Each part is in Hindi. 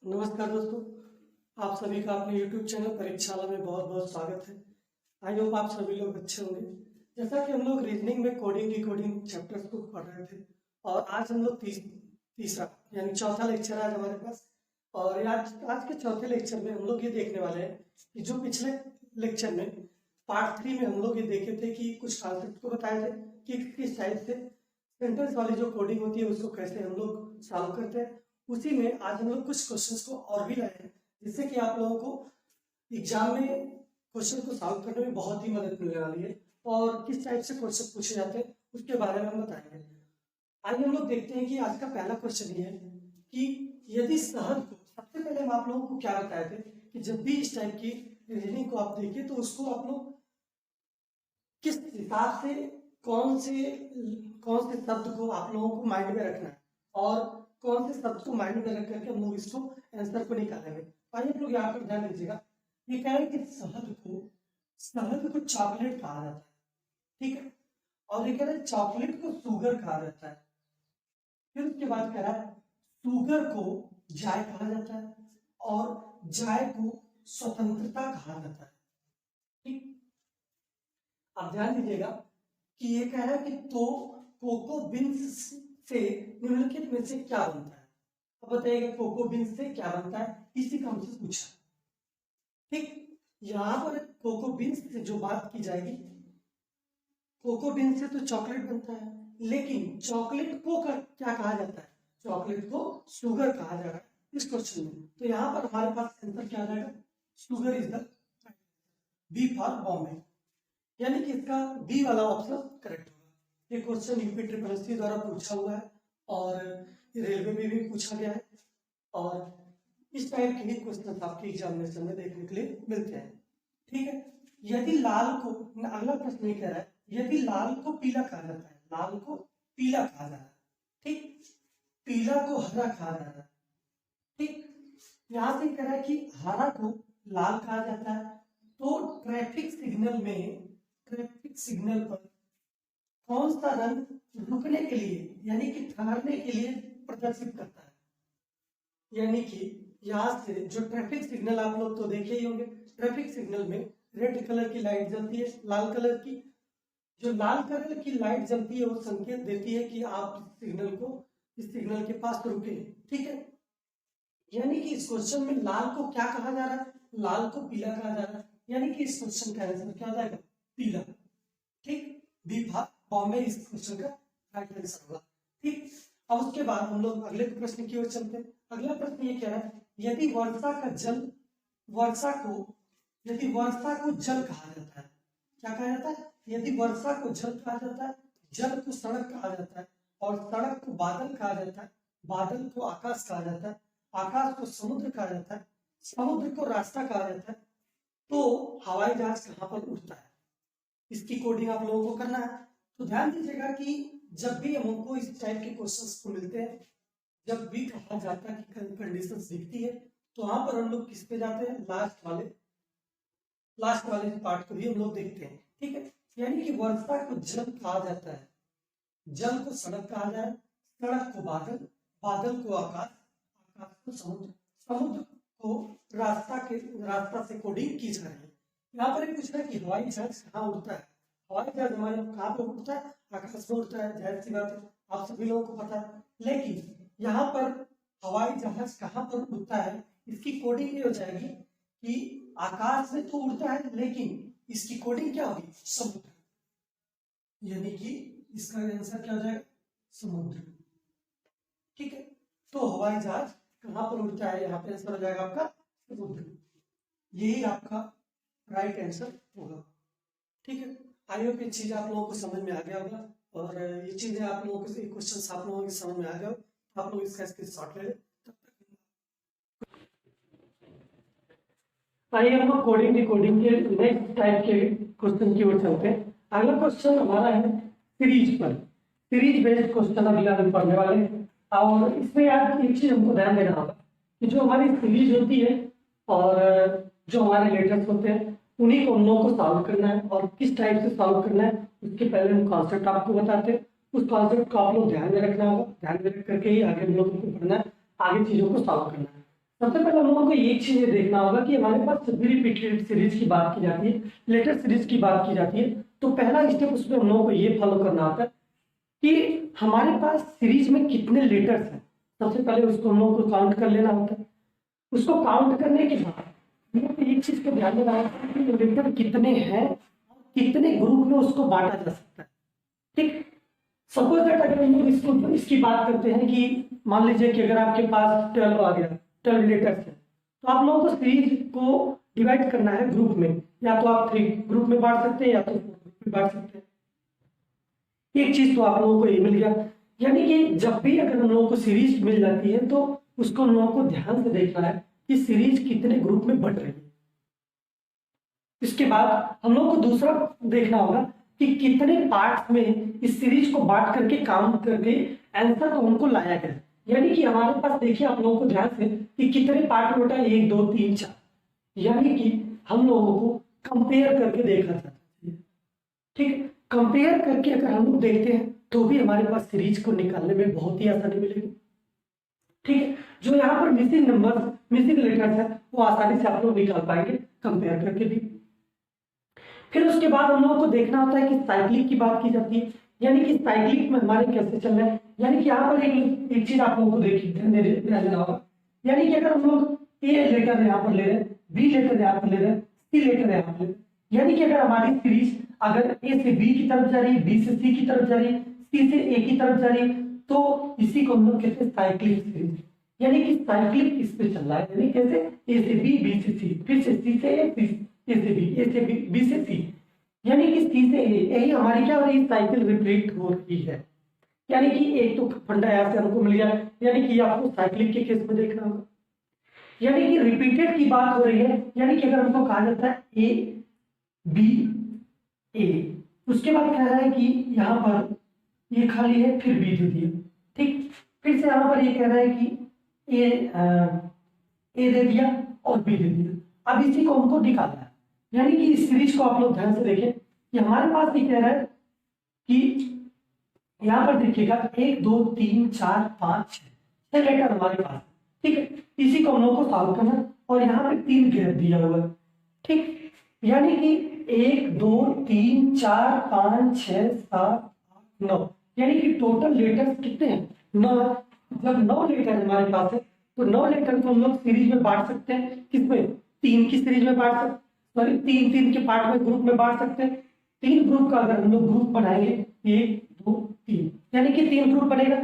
नमस्कार दोस्तों, आप सभी का अपने YouTube चैनल परीक्षाला में बहुत बहुत स्वागत है। आई होप आप सभी लोग अच्छे होंगे। जैसा कि हम लोग रीजनिंग में कोडिंग डिकोडिंग चैप्टर्स को पढ़ रहे थे और आज हम लोग तीसरा यानी चौथा लेक्चर है आज हमारे पास। और आज के चौथे लेक्चर में हम लोग ये देखने वाले हैं कि जो पिछले लेक्चर में पार्ट 3 में हम लोग ये देखे थे कि कुछ कॉन्सेप्ट को बताए थे कि किस टाइप से सेंटेंस वाली जो कोडिंग होती है उसको कैसे हम लोग सॉल्व करते हैं। उसी में आज हम लोग कुछ क्वेश्चंस को और भी लाए हैं जिससे कि आप लोगों को एग्जाम में क्वेश्चन को सॉल्व करने में बहुत ही मदद मिलने वाली है और किस टाइप से क्वेश्चन पूछे जाते हैं उसके बारे में हम बताएंगे। आइए हम लोग देखते हैं कि आज का पहला क्वेश्चन ये है कि यदि शहर को, सबसे पहले हम आप लोगों को क्या बताए थे कि जब भी इस टाइप की रीजनिंग को आप देखिए तो उसको आप लोग किस हिसाब से कौन से शब्द को आप लोगों को माइंड में रखना है और कौन से शब्द को माइंड में रख करके हम लोग इसको आंसर को निकालेंगे। आइए आप लोग यहाँ पर ध्यान दीजिएगा। ये कह रहे हैं कि शहद को चॉकलेट कहा जाता है, ठीक है। और ये कह रहे हैं चॉकलेट को शुगर कहा जाता है। फिर उसके बाद कह रहा है शुगर को जाय कहा जाता है और जाय को स्वतंत्रता कहा जाता है, ठीक। अब ध्यान दीजिएगा कि ये कह रहा है कि तो कोको बीन्स से निम्नलिखित में से क्या बनता है। अब बताइएगा कोको बीन्स से क्या बनता है, इसी का हमसे पूछा, ठीक। यहाँ पर कोको बीन्स से जो बात की जाएगी, कोको बीन्स से तो चॉकलेट बनता है, लेकिन चॉकलेट को क्या कहा जाता है, चॉकलेट को शुगर कहा जा रहा है इस क्वेश्चन में। तो यहाँ पर हमारे पास आंसर क्या आ जाएगा, sugar is the B for Bombay, यानी कि इसका बी वाला ऑप्शन करेक्ट होगा। ये क्वेश्चन यूपी ट्रिपल एससी द्वारा पूछा हुआ है और रेलवे में भी पूछा गया है और इस टाइप के ही क्वेश्चन आपके एग्जामिनेशन में देखने के लिए मिलते हैं, ठीक है। यदि लाल को, अगला प्रश्न ये कह रहा है यदि लाल को पीला कहा जाता है, लाल को पीला कहा जा रहा है, ठीक, पीला को हरा कहा जा रहा है, ठीक। यहाँ से कह रहा है कि हरा को लाल कहा जाता है, तो ट्रैफिक सिग्नल पर कौन सा रंग रुकने के लिए यानी कि ठहरने के लिए प्रदर्शित करता है। यानी कि यहाँ से जो ट्रैफिक सिग्नल आप लोग तो देखे ही होंगे, ट्रैफिक सिग्नल में रेड कलर की लाइट जलती है, लाल कलर की, जो लाल कलर की लाइट जलती है वो संकेत देती है कि आप इस सिग्नल के पास रुके, ठीक है। यानी कि इस क्वेश्चन में लाल को क्या कहा जा रहा है, लाल को पीला कहा जा रहा है, यानी कि इस क्वेश्चन का आंसर क्या आ जाएगा, पीला, ठीक। बी बॉम्बे इस क्वेश्चन का राइट आंसर होगा, ठीक। अब उसके बाद हम लोग अगले प्रश्न की ओर चलते हैं। अगला प्रश्न ये क्या है, यदि वर्षा को जल कहा जाता है, क्या कहा जाता है, यदि वर्षा को जल कहा जाता है, जल को सड़क कहा जाता है और सड़क को बादल कहा जाता है, बादल को आकाश कहा जाता है, आकाश को समुद्र कहा जाता है, समुद्र को रास्ता कहा जाता है, तो हवाई जहाज कहाँ पर उड़ता है। इसकी कोडिंग आप लोगों को करना है। तो ध्यान दीजिएगा कि जब भी हमको इस टाइप के क्वेश्चंस को मिलते हैं, जब भी कहा जाता है कि कंडीशंस दिखती है, तो वहां पर हम लोग किस पे जाते हैं, लास्ट वाले पार्ट को भी हम लोग देखते हैं, ठीक है। यानी कि वर्षा को जल कहा जाता है, जल को सड़क कहा जाए, सड़क को बादल, बादल को आकाश, आकाश को समुद्र, समुद्र को रास्ता से कोडिंग की जा रही है। यहाँ पर पूछ रहा है कि हवाई जहाज कहाँ उड़ता है। हवाई जहाज हमारे कहाँ पर उड़ता है, आकाश में उड़ता है, जाहिर सी बात है, आप सभी लोगों को पता है। लेकिन यहाँ पर हवाई जहाज कहाँ पर उड़ता है, इसकी कोडिंग ये हो जाएगी कि आकाश में तो उड़ता है लेकिन इसकी कोडिंग क्या होगी, समुद्र, यानी कि इसका आंसर क्या हो जाएगा, समुद्र, ठीक है। तो हवाई जहाज कहाँ पर उड़ता है, यहाँ पे आंसर हो जाएगा आपका समुद्र, यही आपका राइट आंसर होगा, ठीक है। आई होप ये चीज आप लोगों को समझ में आ गया होगा और ये चीजें आप लोगों के क्वेश्चन आप लोगों की समझ में आ गया, आप लोग इसका स्क्रीनशॉट ले लें। आइए हम लोग कोडिंग डिकोडिंग के नेक्स्ट टाइप के क्वेश्चन की ओर चलते हैं। अगला क्वेश्चन हमारा है सीरीज पर, सीरीज बेस्ड क्वेश्चन अगला हम पढ़ने वाले हैं। और इसमें यार एक चीज हमको ध्यान देना होगा कि जो हमारी सीरीज होती है और जो हमारे लेटर्स होते हैं उन्हीं को हम लोग को सॉल्व करना है और किस टाइप से सॉल्व करना है उसके पहले हम कॉन्सेप्ट आपको बताते हैं। उस कॉन्सेप्ट को आप लोग ध्यान में रखना होगा, ध्यान में रख करके ही आगे हम लोगों को पढ़ना है, आगे चीजों को सॉल्व करना है। सबसे पहले हम लोगों को एक चीज ये देखना होगा कि हमारे पास जब भी रिपीटेड सीरीज की बात की जाती है, लेटर सीरीज की बात की जाती है, तो पहला स्टेप उसमें हम लोगों को ये फॉलो करना होता है कि हमारे पास सीरीज में कितने लेटर्स हैं। सबसे पहले उसको हम लोगों को काउंट कर लेना होता है। उसको काउंट करने के बाद हम लोग को एक चीज को ध्यान देना होता है कि लेटर कितने हैं, कितने ग्रुप में उसको बांटा जा सकता है। ठीक, सपोज दैट अगर हम लोग इसको इसकी बात करते हैं कि मान लीजिए कि अगर आपके पास 12 आ गया, 12 लेटर्स है, तो आप लोगों को सीरीज को डिवाइड करना है ग्रुप में। या तो आप 3 ग्रुप में बांट सकते हैं या तो 4 ग्रुप में बांट सकते हैं। एक चीज तो आप लोगों को ये मिल गया, यानी कि जब भी अगर हम लोगों को सीरीज मिल जाती है तो उसको हम लोगों को ध्यान से देखना है कि सीरीज कितने ग्रुप में बट रही है। इसके बाद हम लोग को दूसरा देखना होगा कि कितने पार्ट्स में इस सीरीज को बांट करके काम करके आंसर को हमको लाया गया। यानी कि हमारे पास देखिए आप लोगों को ध्यान से कि कितने पार्ट में होता है, 1 2 3 4, यानी कि हम लोगों को कंपेयर करके देखा जाता है। ठीक, कंपेयर करके अगर हम लोग देखते हैं तो भी हमारे पास सीरीज को निकालने में बहुत ही आसानी मिलेगी। ठीक है, जो यहाँ पर मिसिंग नंबर, मिसिंग लेटर्स है, वो आसानी से आप लोग निकाल पाएंगे कंपेयर करके भी। फिर उसके बाद हम लोगों को देखना होता है कि साइक्लिक की बात की जाती है, यानी कि साइक्लिक में हमारे कैसे चल रहा है। यानी कि यहाँ पर एक चीज आप लोगों को देखिए ध्यान देना होगा, यानी कि अगर हम लोग ए लेटर यहाँ पर ले रहे हैं, बी लेटर यहाँ पर ले रहे हैं, सी लेटर यहाँ पर ले रहे हैं, यानी कि अगर हमारी सीरीज अगर ए से बी की तरफ जा रही है, बी से सी की तरफ जा रही है, सी से ए की तरफ जा रही है, तो इसी को हम लोग कहते हैं साइक्लिक सीरीज। यानी कि साइक्लिक इस पे चल रहा है, यानी कैसे ए से बी, बी से सी, फिर से सी से ए, ए से बी, ए से बी, बी से सी, यानी कि सी से ए, यही हमारी क्या हो रही है, साइकिल रिपीट हो रही है। यानी कि एक तो फंडा यहाँ से हमको मिल गया, यानी कि आपको साइक्लिक के केस में देखना होगा। यानी कि रिपीटेड की बात हो रही है, यानी कि अगर हमको कहा जाता है ए बी ए, उसके बाद कह रहा है कि यहाँ पर ये खाली है, फिर बी दे दिया। ठीक, फिर से यहाँ पर ये कह रहा है कि ए दे दिया और बी दे दिया। अब इसी को हमको निकालना है। यानी कि इस सीरीज को आप लोग ध्यान से देखें कि हमारे पास ये कह रहा है कि यहाँ पर देखिएगा 1 2 3 4 5 6 लेटर हमारे पास। ठीक है, इसी को हम लोग को सॉल्व करना, और यहाँ पे 3 गैप दिया हुआ है। ठीक, यानी कि 1 2 3 4 5 6 7 8 9, यानी कि टोटल लेटर्स कितने हैं, 9। जब 9 लेटर हमारे पास है तो 9 लेटर को हम लोग सीरीज में बांट सकते हैं। किसमें, 3 की सीरीज में बांट सकते, सॉरी 3 के पार्ट में ग्रुप में बांट सकते हैं। 3 ग्रुप का अगर हम लोग ग्रुप बनाएंगे 1 2 3, यानी कि 3 ग्रुप बनेगा।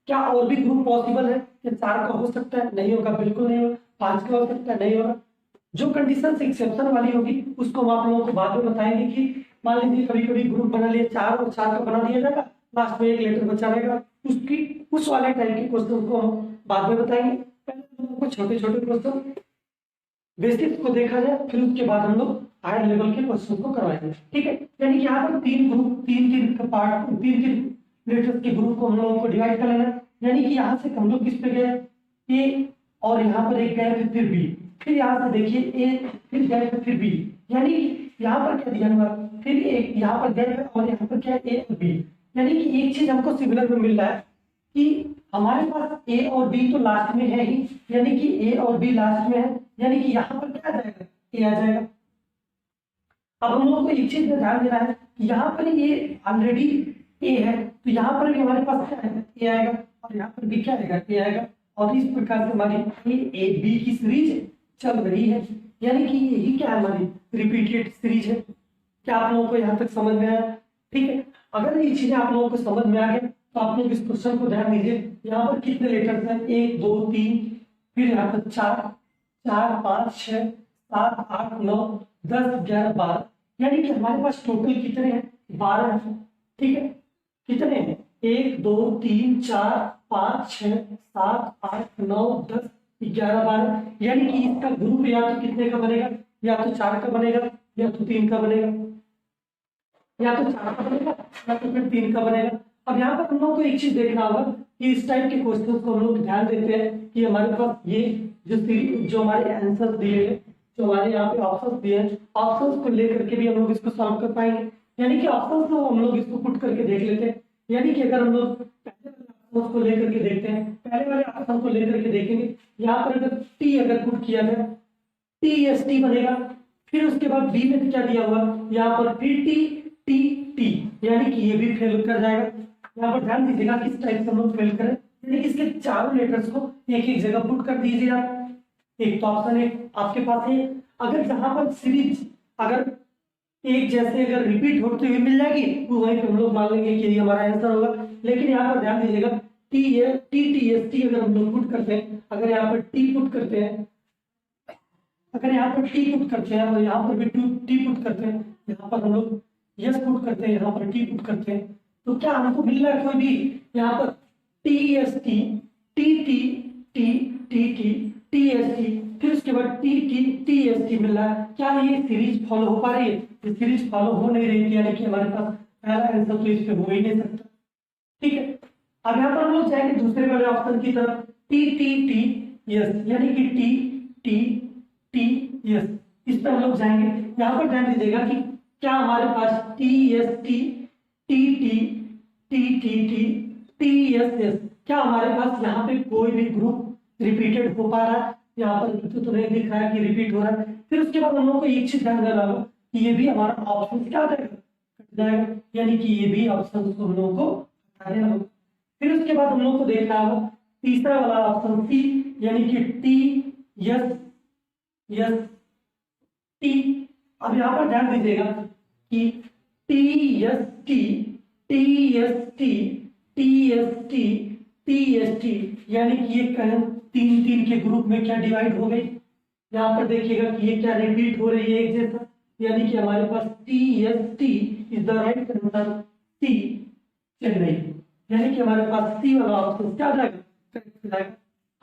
क्या और भी ग्रुप पॉसिबल है? क्या 4 का हो सकता है? नहीं होगा, बिल्कुल नहीं होगा। 5 का हो सकता है? नहीं होगा। जो कंडीशन एक्सेप्शन वाली होगी उसको हम आप लोगों को बाद में बताएंगे कि मान लीजिए कभी कभी ग्रुप बना लिया 4 और 4 का बना दिया जाएगा, लास्ट में 1 लेटर बचा रहेगा, उसकी उस वाले टाइप के क्वेश्चन को हम बाद में बताएंगे। पहले हम लोग छोटे छोटे क्वेश्चन बेसिक्स को देखा जाए, फिर उसके बाद हम लोग हायर लेवल के क्वेश्चन को करवाएंगे। ठीक है, यानी कि यहाँ पर 3 ग्रुप, 3 का पार्ट, 3 लेटर्स के ग्रुप को हम लोगों को डिवाइड कर लेना। यानी कि यहाँ से हम लोग किस पे गए, ए, और यहाँ पर एक गैप है फिर बी, फिर यहाँ से देखिए ए, फिर गैप है फिर बी, यानी कि यहाँ पर क्या दिया हुआ, फिर एक यहाँ पर गैप है और यहाँ पर क्या है, ए और बी। यानी कि एक चीज हमको सिमिलर में मिल रहा है कि हमारे पास ए और बी तो लास्ट में है ही, यानी कि ए और बी लास्ट में है, यानी कि यहाँ पर क्या आ जाएगा, ए आ जाएगा। अब हम लोगों को एक चीज में ध्यान देना है कि यहाँ पर ये ऑलरेडी ए है, तो यहाँ पर भी हमारे पास क्या आएगा, ए आएगा, और यहाँ पर भी क्या आएगा, ए आएगा। और इस प्रकार से हमारी ए बी की सीरीज चल रही है, यानी कि यही क्या है, हमारी रिपीटेड सीरीज है। क्या आप लोगों को यहाँ तक समझ में आया? ठीक है, अगर ये चीजें आप लोगों को समझ में आ गए तो आप लोग इस क्वेश्चन को ध्यान दीजिए। यहाँ पर कितने लेटर्स हैं, 1 2 3, फिर यहाँ पर 4 4 5 6 7 8 9 10 11 12, यानी कि हमारे पास टोटल कितने हैं, 12 हैं। ठीक है, कितने हैं, 1 2 3 4 5 6 7 8 9 10 11 12, यानी कि इसका ग्रुप या तो कितने का बनेगा, या तो 4 का बनेगा, या तो 3 का बनेगा, या तो 4 का बनेगा, या तो फिर 3 का बनेगा। अब यहाँ पर हम लोग को एक चीज देखना होगा कि इस टाइप के क्वेश्चंस को हम लोग ध्यान देते हैं कि हमारे पास ये जो हमारे आंसर दिए हैं, जो हमारे यहाँ पे ऑप्शंस दिए हैं, ऑप्शंस को लेकर के भी हम लोग इसको सॉल्व कर पाएंगे। यानी कि ऑप्शंस को हम लोग इसको पुट करके देख लेते हैं। यानी कि अगर हम लोग पहले ऑप्शन को लेकर के देखते हैं। पहले वाले ऑप्शन को लेकर के देखेंगे। यहाँ पर अगर टी अगर पुट किया जाए TST बनेगा, फिर उसके बाद बी में क्या दिया हुआ, यहाँ पर फिर टी, यानी कि ये भी फेल कर जाएगा। यहाँ पर ध्यान दीजिएगा किस टाइप से हम लोग फेल करें, यानी कि इसके चारों लेटर्स को एक एक जगह पुट कर दीजिए आप। एक तो ऑप्शन है आपके पास है, अगर जहां पर सीरीज अगर एक जैसे अगर रिपीट होते हुए मिल जाएगी तो वहीं पे हम लोग मान लेंगे कि ये हमारा आंसर होगा। लेकिन यहाँ पर ध्यान दीजिएगा TST अगर हम लोग पुट करते हैं, अगर यहाँ पर टी पुट करते हैं, अगर यहाँ पर टी पुट करते हैं और यहाँ पर भी टी पुट करते हैं, यहाँ पर हम लोग यस पुट करते हैं, यहाँ पर टी पुट करते हैं, तो क्या हमको मिल रहा है कोई भी यहाँ पर TST TST, फिर उसके बाद TST मिल रहा है। क्या ये सीरीज फॉलो हो पा रही है? ये सीरीज फॉलो हो नहीं रही थी, यानी कि हमारे पास पहला आंसर तो इस पे हो ही नहीं सकता। ठीक है, अब यहाँ पर हम लोग जाएंगे दूसरे वाले ऑप्शन की तरफ, TTTS, यानी कि TTTS, इस पर हम लोग जाएंगे। यहाँ पर ध्यान दीजिएगा कि क्या हमारे पास TST TSS, क्या हमारे पास यहाँ पे कोई भी ग्रुप रिपीटेड हो पा रहा है? यहाँ पर तो नहीं दिख रहा है कि रिपीट हो रहा है। फिर उसके बाद हम लोग को एक चीज ध्यान देना होगा कि ये भी हमारा ऑप्शन क्या जाएगा, कट जाएगा, यानी कि ये भी ऑप्शन को हम लोग को हटा देना होगा। फिर उसके बाद हम लोग को देखना होगा तीसरा वाला ऑप्शन सी, यानी कि टी। अब यहाँ पर ध्यान दीजिएगा कि TST, यानी कि ये तीन के ग्रुप में क्या डिवाइड हो गई। यहाँ पर देखिएगा कि ये क्या रिपीट हो रही है एक जैसा, यानी कि हमारे पास TST is the right answer, c Chennai, यानी कि हमारे पास सी वाला ऑप्शन क्या जाएगा, करेक्ट जाएगा।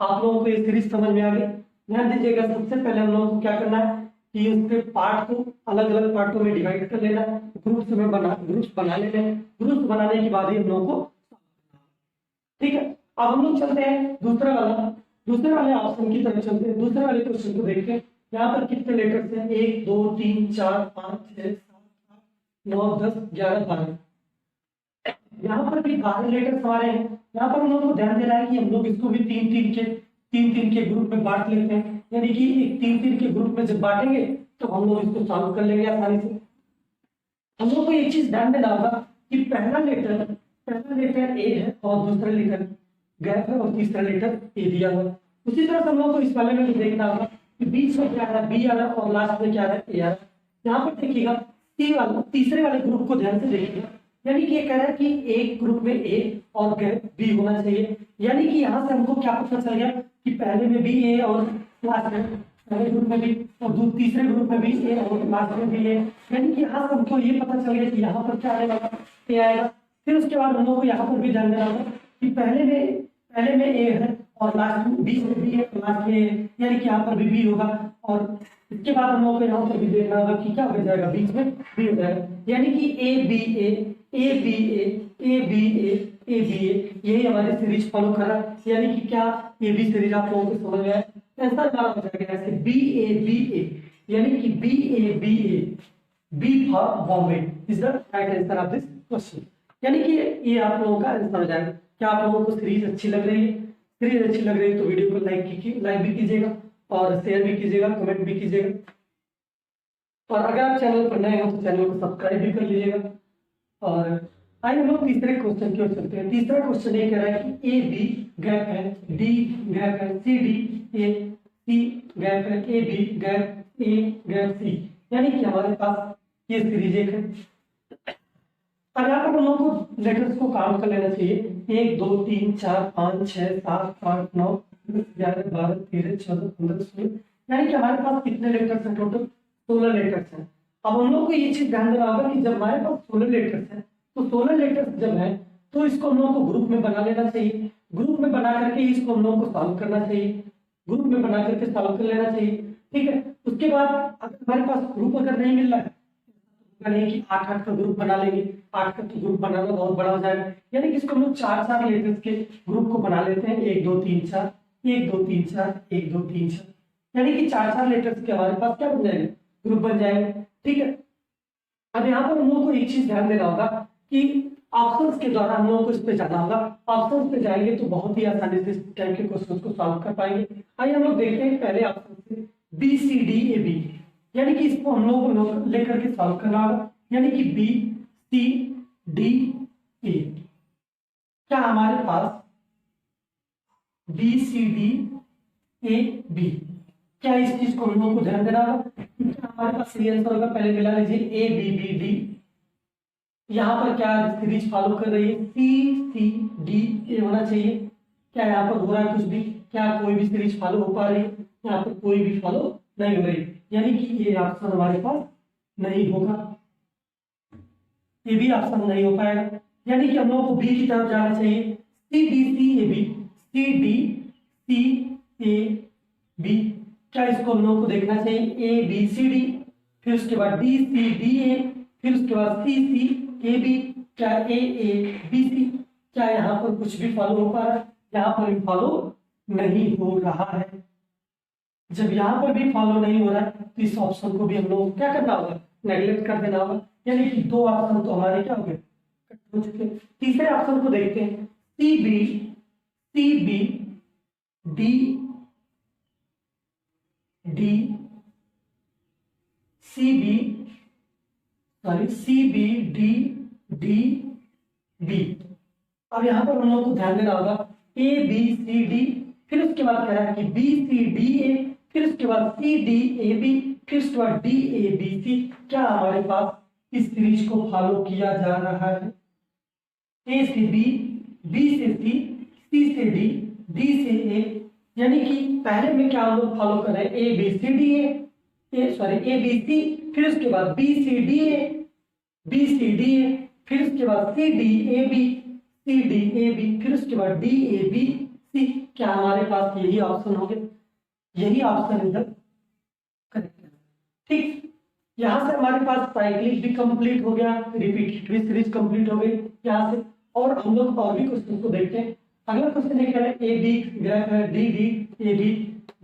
आप लोगों को ये सीरीज समझ में आ गई। ध्यान दीजिएगा सबसे पहले हम लोगों को क्या करना है कि उसके पार्ट को अलग अलग पार्टों में डिवाइड कर लेना, ग्रुप्स बना लेने, ग्रुप्स बनाने के बाद ही हम लोगों को, ठीक है। अब हम लोग चलते हैं दूसरे वाले ऑप्शन की तरफ चलते हैं। दूसरे वाले क्वेश्चन को देखते हैं। यहाँ पर कितने लेटर्स हैं, 1 2 3 4 5 6 7 8 9 10 11 12, यहाँ पर भी 12 लेटर्स हमारे हैं। यहाँ पर हम लोग को ध्यान देना है कि हम लोग इसको भी तीन के ग्रुप में बांट लेते हैं, यानी कि एक तीन के ग्रुप में जब बांटेंगे तो हम लोग इसको सॉल्व कर लेंगे आसानी से। हम लोग को एक चीज ध्यान देना होगा कि पहला लेटर ए है और दूसरा लेटर गैप है और तीसरा लेटर ए दिया हुआ है। उसी तरह हम लोग को इस वाले में भी देखना होगा कि बीच में क्या है, बी आ रहा है और लास्ट में क्या है, ए आ रहा है। यहाँ पर देखिएगा सी वाला तीसरे वाले ग्रुप को ध्यान से देखिएगा, यानी कि ये कह रहा है कि एक ग्रुप में ए और गैप बी होना चाहिए, यानी कि यहाँ से हमको क्या पता चल गया कि पहले में भी ए और लास्ट में पहले ग्रुप में भी और तीसरे ग्रुप में भी ए और लास्ट में भी ए, यानी कि यहाँ से हमको ये पता चल गया कि यहाँ पर क्या आएगा, ए आएगा। फिर उसके बाद हम लोग को यहाँ पर भी ध्यान देना होगा कि पहले में ए है और लास्ट में बीच में बी है, लास्ट में ए, यानी कि यहाँ पर भी बी होगा। और इसके बाद हम लोग को यहाँ पर भी देखना होगा कि क्या हो जाएगा, बीच में बी हो जाएगा, यानी कि ए बी ए, यही हमारी सीरीज फॉलो कर रहा है, यानी कि क्या ए बी सीरीज आप लोगों को समझ में आया। आंसर हमारा हो जाएगा ऐसे बी ए, यानी कि B for Bombay is the right answer of this question, यानी कि ये आप लोगों का आंसर हो जाएगा। क्या आप लोगों को सीरीज अच्छी लग रही है? सीरीज अच्छी लग रही है तो वीडियो को लाइक भी कीजिएगा और शेयर भी कीजिएगा, कमेंट भी कीजिएगा, और अगर आप चैनल पर नए हो तो चैनल को सब्सक्राइब भी कर लीजिएगा। और आइए हम लोग तीसरे क्वेश्चन की ओर चलते हैं। तीसरा क्वेश्चन ये कह रहा है कि ए बी गैप है, डी गैप है, c D a, c gap है, a b gap a gap c, यानी कि हमारे पास ये सीरीज एक है। अब यहाँ पर हम लोग को लेटर्स को काउंट कर लेना चाहिए, 1 2 3 4 5 6 7 8 9 10 11 12 13 14 15 16, यानी कि हमारे पास कितने लेटर्स हैं, टोटल 16 लेटर्स हैं। अब हम लोग को ये चीज ध्यान देना होगा कि जब हमारे पास 16 लेटर्स हैं तो 16 लेटर्स जब है तो इसको हम लोगों को ग्रुप में बना लेना चाहिए। ग्रुप में बना करके इसको हम लोगों को सॉल्व करना चाहिए, ग्रुप में बना करके सॉल्व कर लेना चाहिए, ठीक है। उसके बाद अगर हमारे पास ग्रुप अगर नहीं मिल रहा है नहीं कि 8 का ग्रुप बना लेंगे, 8 का तो ग्रुप बनाना बहुत बड़ा हो जाएगा, यानी कि इसको हम लोग 4 लेटर्स के ग्रुप को बना लेते हैं, 1 2 3 4 1 2 3 4 1 2 3 4, यानी कि 4 लेटर्स के हमारे पास क्या बन जाएंगे, ग्रुप बन जाएंगे, ठीक है। अब यहाँ पर हम लोग को एक चीज ध्यान देना होगा कि ऑप्शंस के द्वारा हम लोगों को इस पे जाना होगा। ऑप्शंस पे जाएंगे तो बहुत ही आसानी से इस टाइप के क्वेश्चन को सॉल्व कर पाएंगे। आइए हम लोग देखते हैं पहले ऑप्शन से B C D A B, यानी कि इसको हम लोगों को लेकर के सॉल्व करना होगा। यानी कि बी सी डी ए, क्या हमारे पास b C D A B, क्या इस चीज को हम लोगों को ध्यान देना होगा। हमारे पास सही आंसर होगा, पहले मिला लीजिए ए बी बी डी, यहाँ पर क्या सीरीज फॉलो कर रही है सी सी डी ए होना चाहिए। क्या यहाँ पर हो रहा है कुछ भी, क्या कोई भी सीरीज फॉलो हो पा रही है, यहाँ पर कोई भी फॉलो नहीं हो रही, यानी कि ये ऑप्शन हमारे पास नहीं होगा, ये भी ऑप्शन नहीं हो पाएगा। यानी कि हम लोगों को बी की तरफ जाना चाहिए, C D C A B, C D C A B, क्या इसको हम लोगों को देखना चाहिए ए बी सी डी, फिर उसके बाद डी सी डी ए, फिर उसके बाद सी सी ए बी, क्या ए बी सी, क्या यहाँ पर कुछ भी फॉलो हो पा रहा है, यहाँ पर भी फॉलो नहीं हो रहा है। जब यहाँ पर भी फॉलो नहीं हो रहा है तो इस ऑप्शन को भी हम लोग क्या करना होगा, नेगलेक्ट कर देना होगा। यानी कि दो ऑप्शन तो हमारे क्या हो गए, कट हो चुके। तीसरे ऑप्शन को देखते हैं, C B D D C B D D B. अब यहाँ पर हम लोगों को ध्यान देना होगा ए बी सी डी, फिर उसके बाद कह रहा है कि बी सी डी ए, फिर उसके बाद सी डी ए बी, फिर उसके बाद डी ए बी सी, क्या हमारे पास इस सीरीज को फॉलो किया जा रहा है, ए से बी, बी से सी से डी से ए। यानी कि पहले में क्या हम लोग फॉलो कर रहे हैं, A B C D A B C, फिर उसके बाद बी सी डी ए, फिर उसके बाद सी डी ए बी, फिर उसके बाद डी ए बी सी। क्या हमारे पास यही ऑप्शन हो गए, यही ऑप्शन इधर करेक्ट है। ठीक, यहाँ से हमारे पास साइक्लिक भी कंप्लीट हो गया, रिपीटेड भी सीरीज कंप्लीट हो गई यहाँ से। और हम लोग और भी क्वेश्चन को देखते हैं। अगला क्वेश्चन ये कह रहा है ए बी ग्राफ है डी डी ए बी,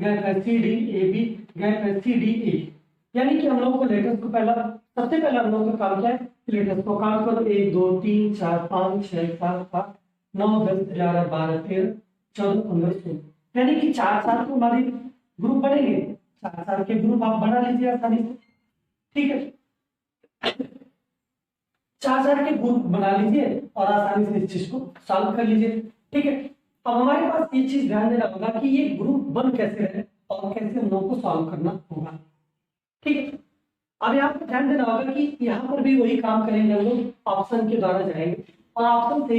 ग्राफ है c D A b, graph है सी डी ए। यानी कि हम लोगों को लेटर्स को सबसे पहले हम लोगों का काम क्या है, लेटर्स को काउंट करो, 1 2 3 4 5 6 7 8 9 10 11 12 13 14 15 16। यानी कि 4 को हमारे ग्रुप बनेंगे, 4 के ग्रुप आप बना लीजिए आसानी से। ठीक है, 4 के ग्रुप बना लीजिए और आसानी से इस चीज को सॉल्व कर लीजिए। ठीक है, अब हमारे पास ये चीज ध्यान देना होगा कि ये ग्रुप बन कैसे रहे और कैसे हम लोगों को सॉल्व करना होगा। ठीक है, अब यहाँ पर ध्यान देना होगा कि यहाँ पर भी वही काम करेंगे, हम लोग ऑप्शन के द्वारा जाएंगे और ऑप्शन से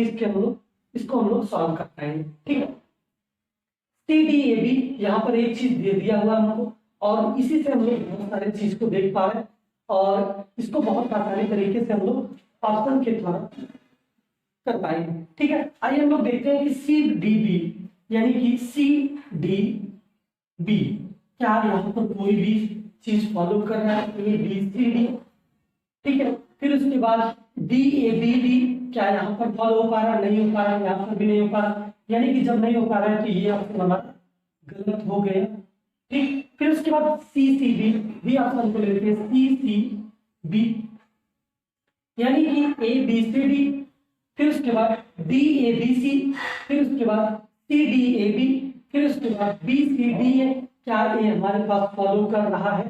इसको हम लोग सॉल्व कर पाएंगे। ठीक है, सी डी ए बी, यहाँ पर एक चीज दे दिया हुआ हमको और इसी से हम लोग बहुत सारे चीज को देख पा रहे हैं और इसको बहुत आसानी तरीके से हम लोग ऑप्शन के द्वारा कर पाएंगे। ठीक है, आइए हम लोग देखते हैं कि सी डी बी, यानी कि सी डी बी, क्या यहाँ पर कोई भी चीज फॉलो कर रहा है, ए बी सी डी। ठीक है, फिर उसके बाद डी ए बी डी, क्या यहाँ पर फॉलो हो पा रहा है, नहीं हो पा रहा है, यहाँ पर भी नहीं हो पा रहा, यानी कि जब नहीं हो पा रहा है तो ये ऑप्शन हमारा गलत हो गया। ठीक, फिर उसके बाद सी सी बी ऑप्शन को लेते हैं, सी सी बी, यानी कि ए बी सी डी, फिर उसके बाद डी ए बी सी, फिर उसके बाद सी डी ए बी, फिर उसके बाद बी सी डी ए। क्या ये हमारे पास फॉलो कर रहा है?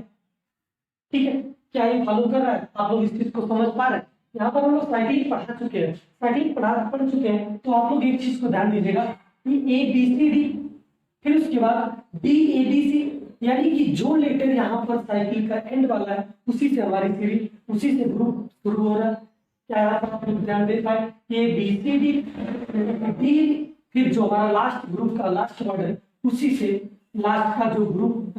ठीक है, क्या ये फॉलो कर रहा है? आप लोग इस चीज को समझ पा रहे हैं? यहाँ पर हम लोग साइक्लिक पढ़ चुके हैं, तो आप लोग एक चीज को ध्यान दीजिएगा कि ए बी सी डी, फिर उसके बाद डी ए बी सी, यानी कि जो लेटर यहाँ पर साइकिल का एंड वाला है उसी से हमारी सीरीज, उसी से ग्रुप शुरू हो रहा है। क्या यहाँ पर आप लोग ध्यान दे पाए, ए बी सी डी, फिर जो हमारा लास्ट ग्रुप का लास्ट वर्ड है उसी से लास्ट का जो ग्रुप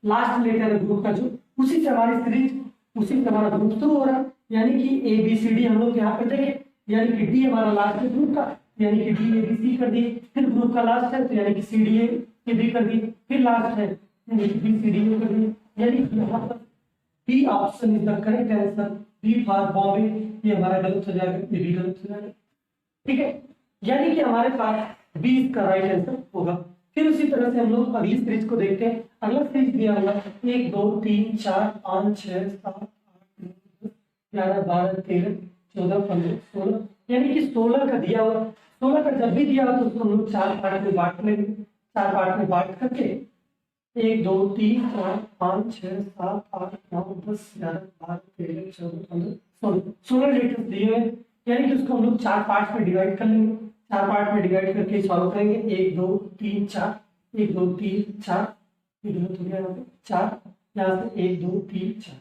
लास्ट लेटर है ग्रुप का जो, उसी से हमारी सीरीज, उसी से हमारा ग्रुप शुरू हो रहा है। यानी कि ए बी सी डी हम लोग यहाँ पे देखें, यानी कि डी हमारा लास्ट है ग्रुप का, यानी कि डी ए बी सी कर दिए, फिर ग्रुप का लास्ट है तो यानी कि सी डी ए बी कर दिए, फिर लास्ट है यानी कि बी सी डी ए कर दिए। यानी कि यहाँ पर B option is the correct answer, B for Bombay, ये हमारा गलत हो जाएगा, ये भी गलत हो जाएगा। ठीक है, यानी कि हमारे पास बी इसका राइट आंसर होगा। फिर उसी तरह से हम लोग अगली सीरीज को देखते हैं। अगला सीरीज दिया हुआ 1 2 3 4 5 6 7 8 9 10 11 12 13 14 15 16 यानी कि 16 का दिया हुआ, 16 का जब भी दिया हुआ तो उसको हम लोग 4 पार्ट में बांट लेंगे। 4 पार्ट में बांट करके 1 2 3 4 5 6 7 8 9 10 11 12 13 14 15 16 लेटर्स दिए हुए हैं, यानी कि उसको हम लोग 4 पार्ट में डिवाइड कर लेंगे। 4 पार्ट में डिवाइड करके सॉल्व करेंगे। 1 2 3 4 1 2 3 4 ये गलत हो गया यहाँ पे 4, यहाँ से 1 2 3 4,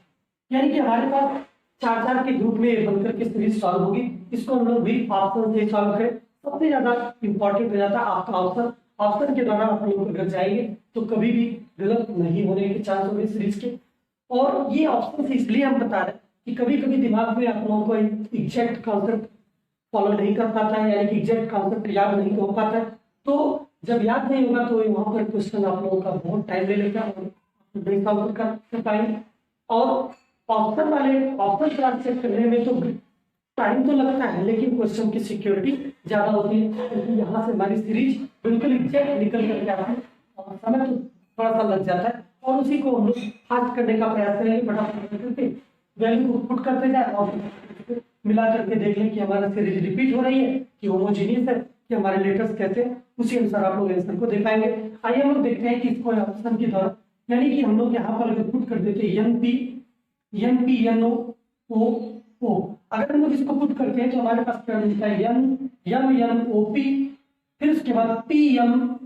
यानी कि हमारे पास 4 के ग्रुप में बनकर के सीरीज सॉल्व होगी। इसको हम लोग भी ऑप्शन से सॉल्व करें, सबसे ज्यादा इंपॉर्टेंट हो जाता है आपका ऑप्शन। ऑप्शन के द्वारा आप लोग अगर जाएंगे तो कभी भी गलत नहीं होने के चांस होंगे सीरीज के। और ये ऑप्शन इसलिए हम बता रहे हैं कि कभी कभी दिमाग में आप लोगों को एग्जैक्ट कॉन्सेप्ट फॉलो नहीं कर पाता है, यानी कि एग्जैक्ट कॉन्सेप्ट याद नहीं हो पाता है। तो जब याद नहीं होगा तो वहां पर क्वेश्चन आप लोगों का बहुत टाइम ले लेगा और नहीं सॉल्व कर पाएंगे। और ऑप्शन वाले ऑप्शन क्लास चेक करने में तो टाइम तो लगता है, लेकिन क्वेश्चन की सिक्योरिटी ज्यादा होती है, क्योंकि यहाँ से हमारी सीरीज बिल्कुल एग्जैक्ट निकल करके आती है और समय तो थोड़ा सा लग जाता है। और उसी को हम लोग फास्ट करने का प्रयास करेंगे, फटाफट करके वैल्यू को पुट करते जाए और मिला करके देख लें कि हमारा सीरीज रिपीट हो रही है कि होमोजीनियस है कि हमारे लेटर्स कैसे हैं, उसी अनुसार आप लोग आंसर को दे पाएंगे। आइए हम लोग देखते हैं कि इसको ऑप्शन के द्वारा, यानी कि हम लोग यहाँ पर अगर पुट कर देते हैं एन पी एन ओ, अगर हम लोग इसको पुट करते हैं तो हमारे पास क्या मिलता है एन ओ पी, फिर उसके बाद पी एम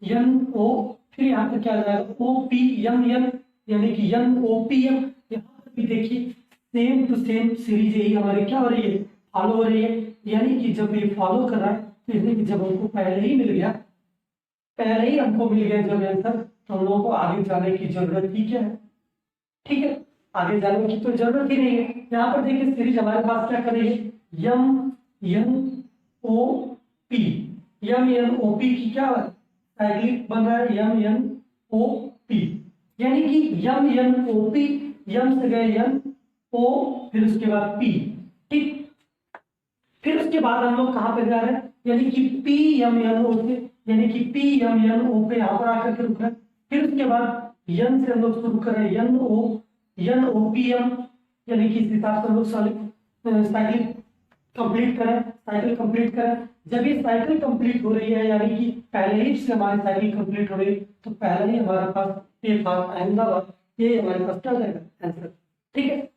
एन ओ, फिर यहाँ पर क्या आ जाएगा ओ पी एम एन, यानी कि एन ओ पी एम। यहाँ पर भी देखिए सेम टू सेम सीरीज यही हमारी क्या हो रही है, फॉलो हो रही है। यानी कि जब ये फॉलो कर रहा है तो यानी कि जब हमको पहले ही हमको मिल गया जब आंसर, तो हम लोगों को आगे जाने की जरूरत ही क्या है, ठीक है, आगे जाने की तो जरूरत ही नहीं है। यहाँ पर देखिए सीरीज हमारे पास क्या कर रही है एम एन ओ पी की क्या साइक्लिक बन रहा है एम एन ओ पी, यानी कि M N O P, M से गए एन ओ, फिर उसके बाद पी, ठीक। फिर उसके बाद हम लोग कहाँ पे जा रहे हैं, यानी कि पी एम एन ओ से, यानी कि पी एम एन ओ पे यहाँ पर आकर के रुक रहे हैं। फिर उसके बाद एन से हम लोग शुरू कर रहे हैं एन ओ पी एम, यानी कि इस हिसाब से हम लोग साइकिल कंप्लीट करें। जब ये साइकिल कंप्लीट हो रही है, यानी कि पहले ही से हमारी साइकिल कंप्लीट हो रही है, तो पहले ही हमारे पास ये अहमदाबाद, ये हमारे पास क्या जाएगा आंसर, ठीक है।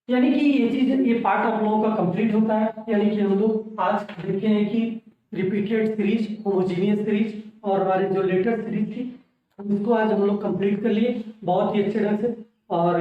यानी कि ये चीज, ये पार्ट आप लोगों का कंप्लीट होता है। यानी कि हम लोग आज देखे हैं कि रिपीटेड सीरीज, होमोजीनियस सीरीज और हमारे जो लेटर सीरीज थी, उसको आज हम लोग कंप्लीट कर लिए बहुत ही अच्छे ढंग से। और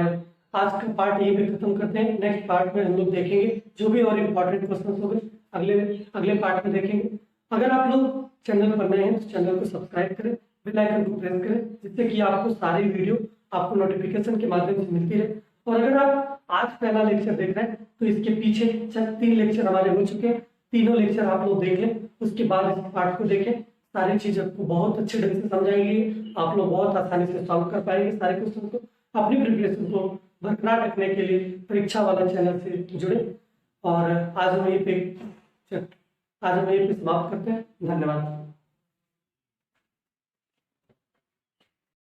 आज का पार्ट यही पे खत्म करते हैं। नेक्स्ट पार्ट में हम लोग देखेंगे जो भी और इम्पोर्टेंट क्वेश्चन हो गए अगले पार्ट में देखेंगे। अगर आप लोग चैनल पर नए हैं तो चैनल को सब्सक्राइब करें, बेल आइकन को प्रेस करें, जिससे कि आपको सारी वीडियो आपको नोटिफिकेशन के माध्यम से मिलती रहे। और अगर आप आज पहला लेक्चर देख रहे हैं तो इसके पीछे 3 लेक्चर हमारे हो चुके हैं, तीनों लेक्चर आप लोग देख लें, उसके बाद इस पार्ट को देखें। सारी चीज आपको बहुत अच्छे ढंग से समझाएंगे, आप लोग बहुत आसानी से सॉल्व कर पाएंगे सारे क्वेश्चन को। अपनी प्रिपरेशन को बरकरार रखने के लिए परीक्षा वाला चैनल से जुड़े। और आज हम यहीं पे समाप्त करते हैं। धन्यवाद।